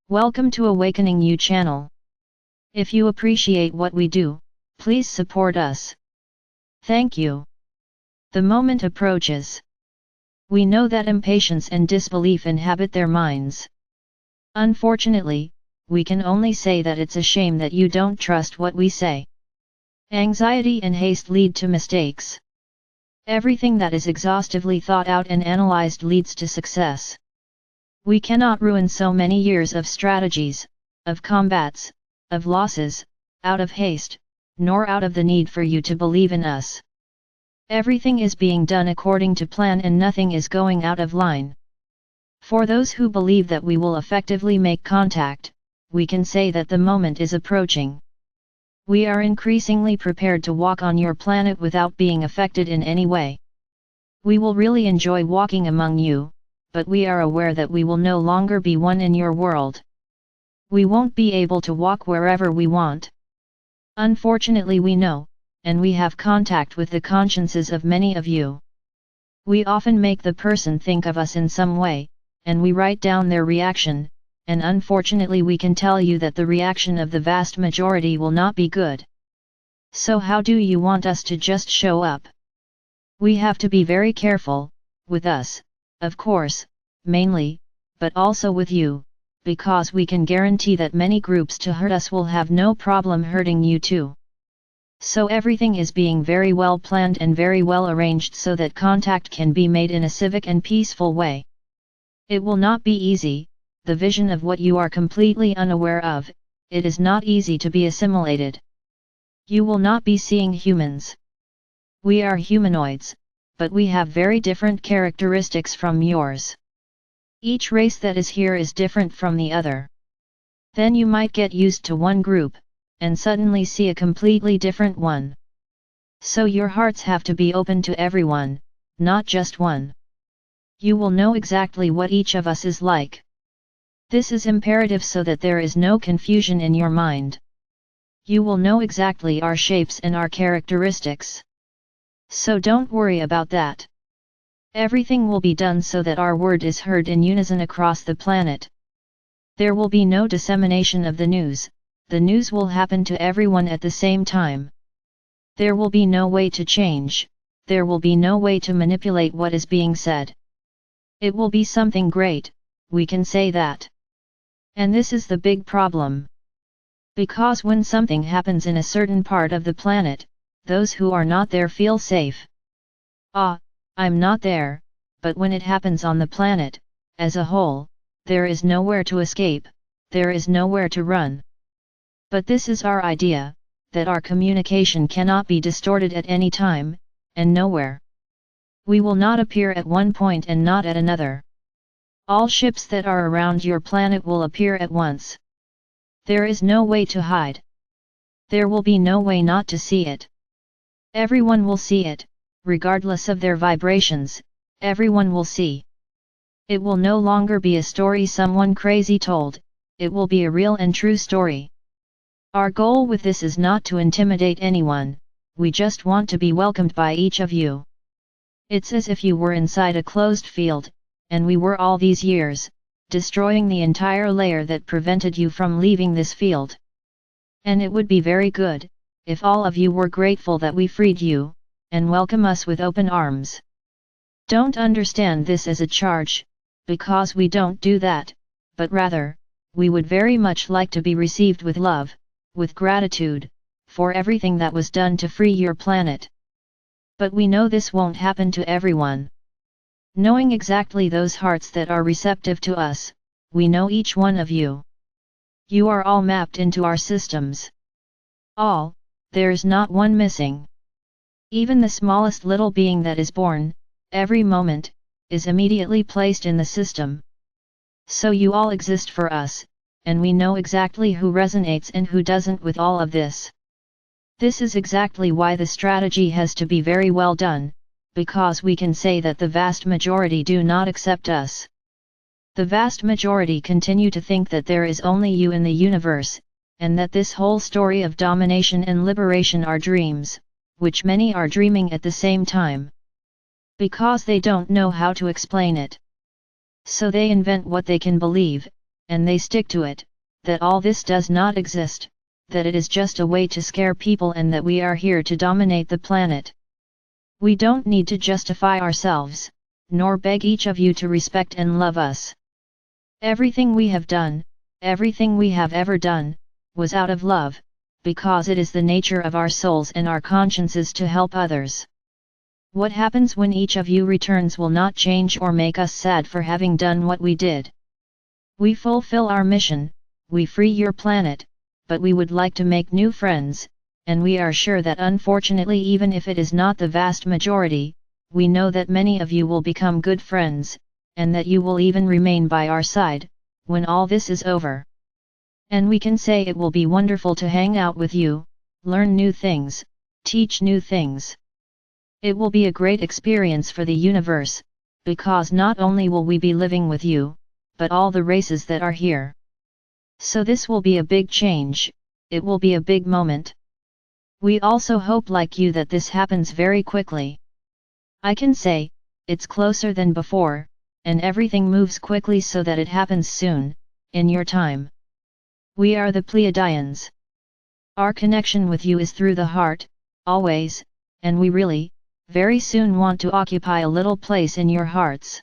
Welcome to Awakening You channel. If you appreciate what we do, please support us. Thank you. The moment approaches. We know that impatience and disbelief inhabit their minds. Unfortunately, we can only say that it's a shame that you don't trust what we say. Anxiety and haste lead to mistakes. Everything that is exhaustively thought out and analyzed leads to success. We cannot ruin so many years of strategies, of combats, of losses, out of haste, nor out of the need for you to believe in us. Everything is being done according to plan and nothing is going out of line. For those who believe that we will effectively make contact, we can say that the moment is approaching. We are increasingly prepared to walk on your planet without being affected in any way. We will really enjoy walking among you, but we are aware that we will no longer be one in your world. We won't be able to walk wherever we want. Unfortunately, we know, and we have contact with the consciences of many of you. We often make the person think of us in some way, and we write down their reaction, and unfortunately we can tell you that the reaction of the vast majority will not be good. So how do you want us to just show up? We have to be very careful, with us, of course, mainly, but also with you, because we can guarantee that many groups to hurt us will have no problem hurting you too. So everything is being very well planned and very well arranged so that contact can be made in a civic and peaceful way. It will not be easy, the vision of what you are completely unaware of, it is not easy to be assimilated. You will not be seeing humans. We are humanoids, but we have very different characteristics from yours. Each race that is here is different from the other. Then you might get used to one group, and suddenly see a completely different one. So your hearts have to be open to everyone, not just one. You will know exactly what each of us is like. This is imperative so that there is no confusion in your mind. You will know exactly our shapes and our characteristics. So don't worry about that. Everything will be done so that our word is heard in unison across the planet. There will be no dissemination of the news will happen to everyone at the same time. There will be no way to change, there will be no way to manipulate what is being said. It will be something great, we can say that. And this is the big problem. Because when something happens in a certain part of the planet, those who are not there feel safe. Ah, I'm not there, but when it happens on the planet, as a whole, there is nowhere to escape, there is nowhere to run. But this is our idea, that our communication cannot be distorted at any time, and nowhere. We will not appear at one point and not at another. All ships that are around your planet will appear at once. There is no way to hide. There will be no way not to see it. Everyone will see it, regardless of their vibrations, everyone will see. It will no longer be a story someone crazy told, it will be a real and true story. Our goal with this is not to intimidate anyone, we just want to be welcomed by each of you. It's as if you were inside a closed field, and we were all these years, destroying the entire layer that prevented you from leaving this field. And it would be very good, if all of you were grateful that we freed you, and welcome us with open arms. Don't understand this as a charge, because we don't do that, but rather, we would very much like to be received with love, with gratitude, for everything that was done to free your planet. But we know this won't happen to everyone. Knowing exactly those hearts that are receptive to us, we know each one of you. You are all mapped into our systems. All, there's not one missing. Even the smallest little being that is born, every moment, is immediately placed in the system. So you all exist for us, and we know exactly who resonates and who doesn't with all of this. This is exactly why the strategy has to be very well done, because we can say that the vast majority do not accept us. The vast majority continue to think that there is only you in the universe, and that this whole story of domination and liberation are dreams, which many are dreaming at the same time. Because they don't know how to explain it. So they invent what they can believe, and they stick to it, that all this does not exist, that it is just a way to scare people and that we are here to dominate the planet. We don't need to justify ourselves, nor beg each of you to respect and love us. Everything we have done, everything we have ever done, was out of love, because it is the nature of our souls and our consciences to help others. What happens when each of you returns will not change or make us sad for having done what we did. We fulfill our mission, we free your planet, but we would like to make new friends, and we are sure that unfortunately even if it is not the vast majority, we know that many of you will become good friends, and that you will even remain by our side, when all this is over. And we can say it will be wonderful to hang out with you, learn new things, teach new things. It will be a great experience for the universe, because not only will we be living with you, but all the races that are here. So this will be a big change, it will be a big moment. We also hope like you that this happens very quickly. I can say, it's closer than before, and everything moves quickly so that it happens soon, in your time. We are the Pleiadians. Our connection with you is through the heart, always, and we really, very soon want to occupy a little place in your hearts.